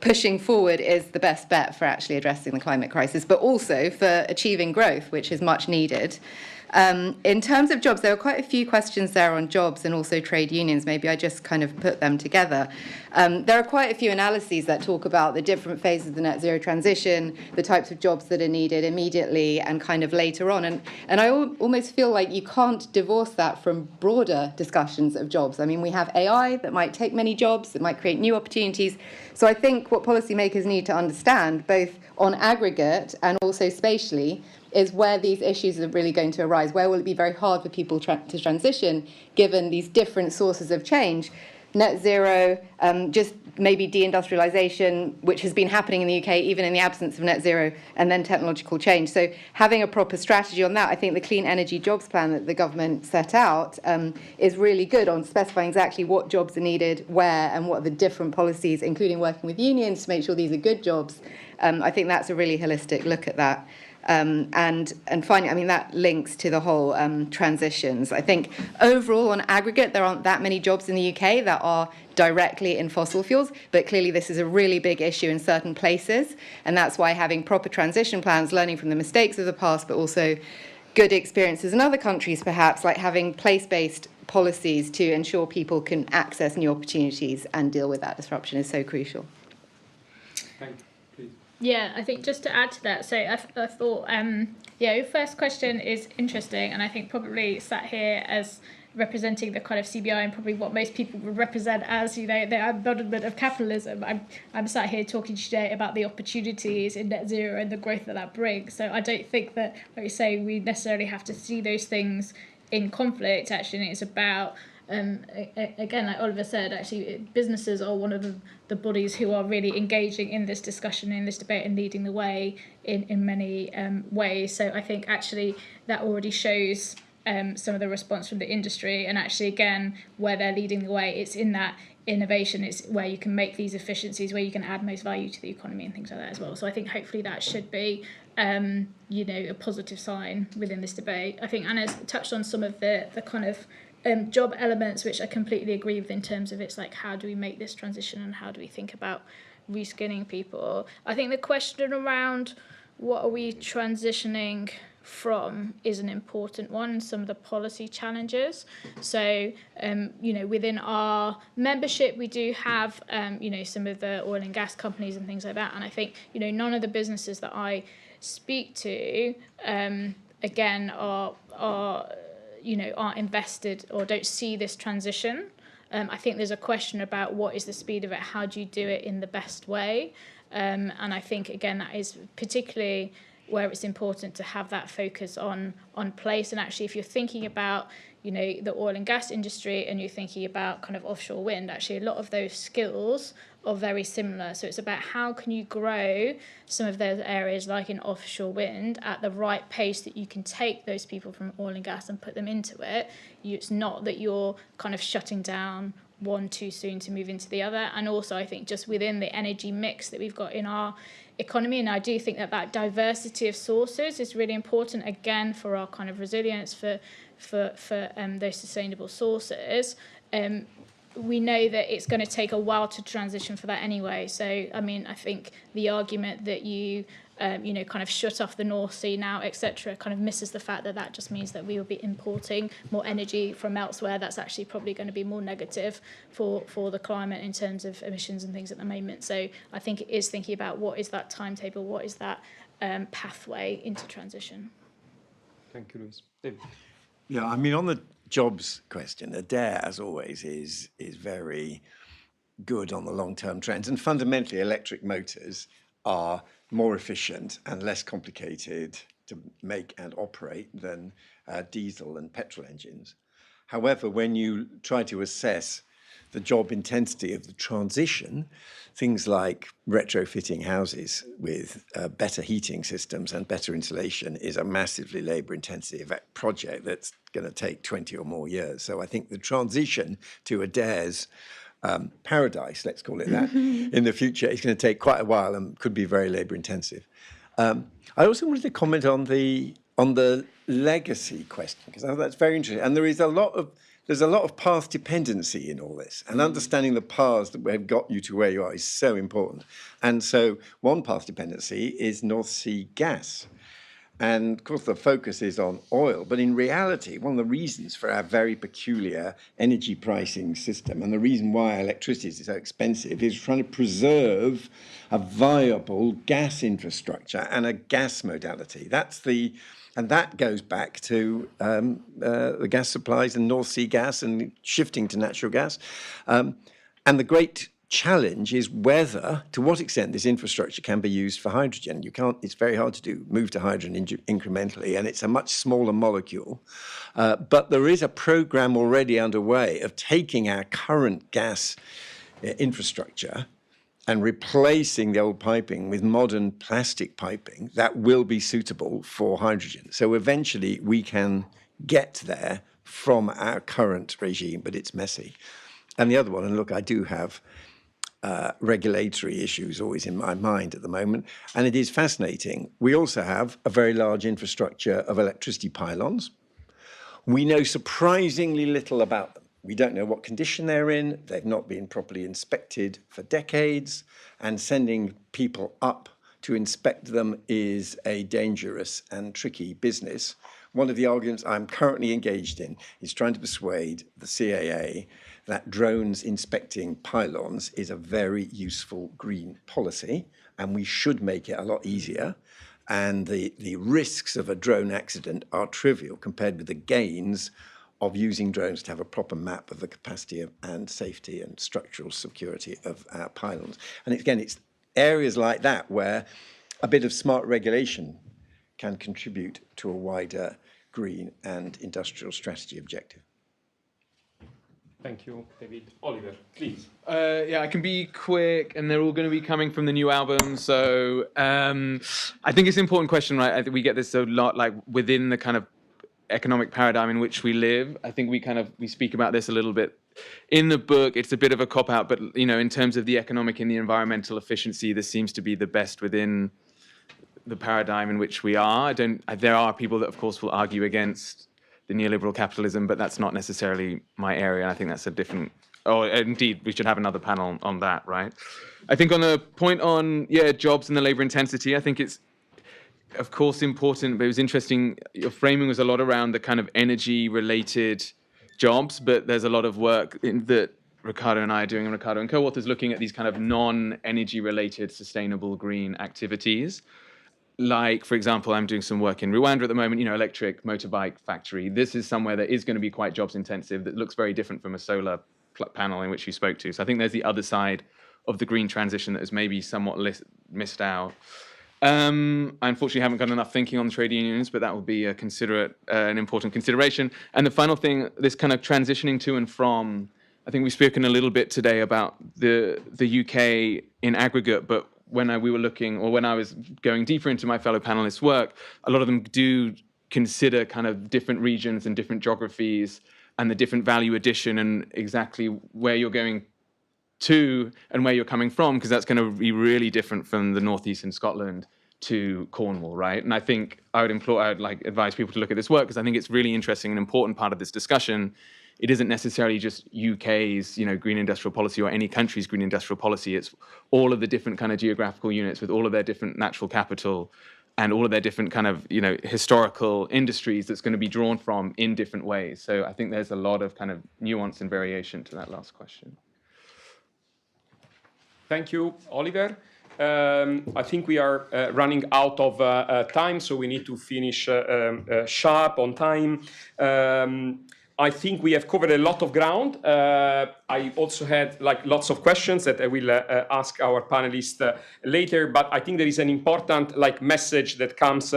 pushing forward is the best bet for actually addressing the climate crisis, but also for achieving growth, which is much needed. In terms of jobs, there were quite a few questions there on jobs and also trade unions. Maybe I just kind of put them together. There are quite a few analyses that talk about the different phases of the net zero transition, the types of jobs that are needed immediately and kind of later on. And I almost feel like you can't divorce that from broader discussions of jobs. I mean, we have AI that might take many jobs, that might create new opportunities. So I think what policymakers need to understand, both on aggregate and also spatially, is where these issues are really going to arise. Where will it be very hard for people to transition, given these different sources of change? Net zero, just maybe deindustrialization, which has been happening in the UK even in the absence of net zero, and then technological change. So having a proper strategy on that, I think the Clean Energy Jobs Plan that the government set out is really good on specifying exactly what jobs are needed, where, and what are the different policies, including working with unions to make sure these are good jobs. I think that's a really holistic look at that. And finally, I mean, that links to the whole transitions. I think overall, on aggregate, there aren't that many jobs in the UK that are directly in fossil fuels, but clearly this is a really big issue in certain places, and that's why having proper transition plans, learning from the mistakes of the past, but also good experiences in other countries, perhaps, like having place-based policies to ensure people can access new opportunities and deal with that disruption is so crucial. Thank you. Yeah, I think just to add to that, so I thought, your first question is interesting, and I think probably sat here as representing the kind of CBI and probably what most people would represent as, the embodiment of capitalism. I'm sat here talking today about the opportunities in net zero and the growth that brings. So I don't think that, like you say, we necessarily have to see those things in conflict. Actually, it's about again, like Oliver said, actually businesses are one of the bodies who are really engaging in this discussion, in this debate, and leading the way in many ways. So I think actually that already shows some of the response from the industry, and actually again where they're leading the way, it's in that innovation, it's where you can make these efficiencies, where you can add most value to the economy and things like that as well. So I think hopefully that should be a positive sign within this debate. I think Anna's touched on some of the kind of job elements, which I completely agree with, in terms of it's like, how do we make this transition and how do we think about reskilling people? I think the question around what are we transitioning from is an important one, some of the policy challenges. So, within our membership, we do have, some of the oil and gas companies and things like that. And I think, none of the businesses that I speak to, again, aren't invested or don't see this transition. I think there's a question about what is the speed of it, how do you do it in the best way? And I think, again, that is particularly where it's important to have that focus on place. And actually, if you're thinking about, the oil and gas industry and you're thinking about kind of offshore wind, actually a lot of those skills are very similar. So it's about how can you grow some of those areas, like in offshore wind, at the right pace that you can take those people from oil and gas and put them into it. It's not that you're kind of shutting down one too soon to move into the other. And also, I think just within the energy mix that we've got in our economy, and I do think that that diversity of sources is really important, again, for our kind of resilience, for those sustainable sources. We know that it's going to take a while to transition for that anyway. So, I mean, I think the argument that you kind of shut off the North Sea now, etc., kind of misses the fact that that just means that we will be importing more energy from elsewhere. That's actually probably going to be more negative for the climate in terms of emissions and things at the moment. So I think it is thinking about what is that timetable, what is that pathway into transition. Thank you, Louise. David. Yeah, I mean, on the jobs question, Adair, as always, is very good on the long-term trends. And fundamentally, electric motors are more efficient and less complicated to make and operate than diesel and petrol engines. However, when you try to assess the job intensity of the transition, things like retrofitting houses with better heating systems and better insulation is a massively labour-intensive project that's going to take 20 or more years. So I think the transition to Adair's paradise, let's call it that, in the future is going to take quite a while and could be very labour-intensive. I also wanted to comment on the legacy question, because I thought that's very interesting. And there's a lot of path dependency in all this, and understanding the paths that have got you to where you are is so important. And so one path dependency is North Sea gas. And of course, the focus is on oil. But in reality, one of the reasons for our very peculiar energy pricing system and the reason why electricity is so expensive is trying to preserve a viable gas infrastructure and a gas modality. And that goes back to the gas supplies and North Sea gas and shifting to natural gas. And the great challenge is to what extent this infrastructure can be used for hydrogen. It's very hard to move to hydrogen incrementally, and it's a much smaller molecule. But there is a program already underway of taking our current gas infrastructure and replacing the old piping with modern plastic piping that will be suitable for hydrogen. So eventually we can get there from our current regime, but it's messy. And the other one, and look, I do have regulatory issues always in my mind at the moment, and it is fascinating. We also have a very large infrastructure of electricity pylons. We know surprisingly little about them. We don't know what condition they're in. They've not been properly inspected for decades, and sending people up to inspect them is a dangerous and tricky business. One of the arguments I'm currently engaged in is trying to persuade the CAA that drones inspecting pylons is a very useful green policy, and we should make it a lot easier. And the risks of a drone accident are trivial compared with the gains of using drones to have a proper map of the capacity and safety and structural security of our pylons. And again, it's areas like that where a bit of smart regulation can contribute to a wider green and industrial strategy objective. Thank you, David. Oliver, please. Yeah, I can be quick, and they're all going to be coming from the new album. So I think it's an important question, right? I think we get this a lot, like within the kind of economic paradigm in which we live. I think we speak about this a little bit in the book. It's a bit of a cop-out, but in terms of the economic and the environmental efficiency, this seems to be the best within the paradigm in which we are. There are people that, of course, will argue against the neoliberal capitalism, but that's not necessarily my area. And I think that's a different. Oh, indeed, we should have another panel on that, right? I think on the point on jobs and the labor intensity, I think it's of course important, but it was interesting. Your framing was a lot around the kind of energy-related jobs, but there's a lot of work that Ricardo and I are doing, and Ricardo and co-authors looking at these kind of non-energy-related sustainable green activities. Like, for example, I'm doing some work in Rwanda at the moment, electric motorbike factory. This is somewhere that is going to be quite jobs intensive, that looks very different from a solar panel in which you spoke to. So I think there's the other side of the green transition that is maybe somewhat missed out. I unfortunately haven't got enough thinking on the trade unions, but that will be an important consideration. And the final thing, this kind of transitioning to and from, I think we've spoken a little bit today about the UK in aggregate, but when I was going deeper into my fellow panelists' work, a lot of them do consider kind of different regions and different geographies and the different value addition and exactly where you're going to and where you're coming from, because that's going to be really different from the northeast in Scotland to Cornwall, right? And I think I would like advise people to look at this work, because I think it's really interesting and important part of this discussion. It isn't necessarily just UK's, green industrial policy or any country's green industrial policy. It's all of the different kind of geographical units with all of their different natural capital and all of their different kind of, historical industries that's going to be drawn from in different ways. So I think there's a lot of kind of nuance and variation to that last question. Thank you, Oliver. I think we are running out of time, so we need to finish sharp on time. I think we have covered a lot of ground. I also had lots of questions that I will ask our panelists later, but I think there is an important message that comes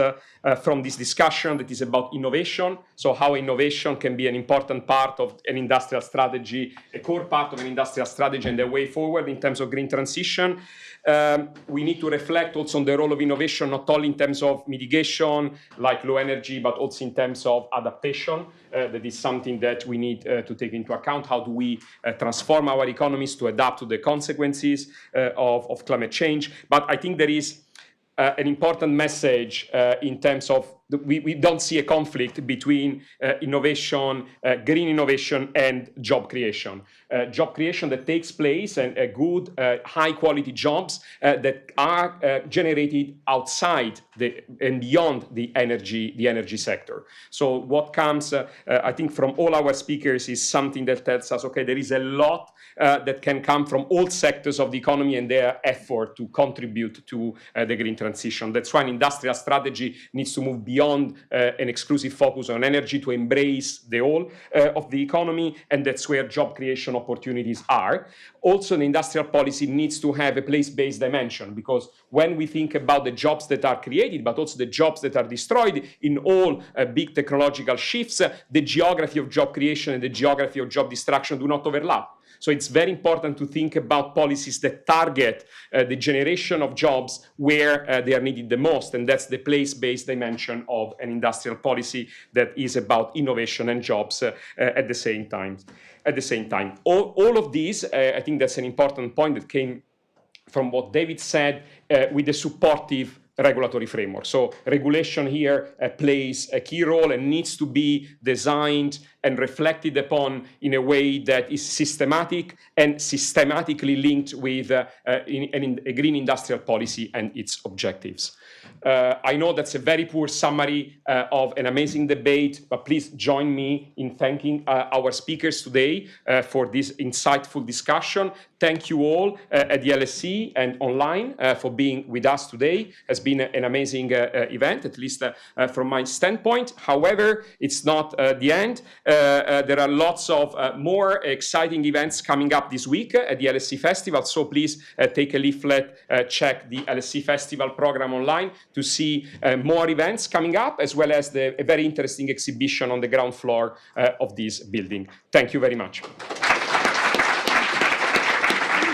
from this discussion that is about innovation. So how innovation can be an important part of an industrial strategy, a core part of an industrial strategy and the way forward in terms of green transition. We need to reflect also on the role of innovation, not only in terms of mitigation, like low energy, but also in terms of adaptation. That is something that we need to take into account. How do we transform our economies to adapt to the consequences of climate change? But I think there is an important message in terms of we don't see a conflict between innovation, green innovation, and job creation. Job creation that takes place and good, high-quality jobs that are generated outside and beyond the energy sector. So what comes, I think, from all our speakers is something that tells us, okay, there is a lot that can come from all sectors of the economy and their effort to contribute to the green transition. That's why an industrial strategy needs to move beyond an exclusive focus on energy to embrace the whole of the economy, and that's where job creation opportunities are. Also, the industrial policy needs to have a place-based dimension, because when we think about the jobs that are created, but also the jobs that are destroyed in all big technological shifts, the geography of job creation and the geography of job destruction do not overlap. So it's very important to think about policies that target the generation of jobs where they are needed the most, and that's the place-based dimension of an industrial policy that is about innovation and jobs at the same time. All of these, I think that's an important point that came from what David said, with the supportive regulatory framework. So regulation here plays a key role and needs to be designed and reflected upon in a way that is systematic and systematically linked with a green industrial policy and its objectives. I know that's a very poor summary of an amazing debate, but please join me in thanking our speakers today for this insightful discussion. Thank you all at the LSE and online for being with us today. It has been an amazing event, at least from my standpoint. However, it's not the end. There are lots of more exciting events coming up this week at the LSE Festival, so please take a leaflet, check the LSE Festival program online to see more events coming up, as well as a very interesting exhibition on the ground floor of this building. Thank you very much.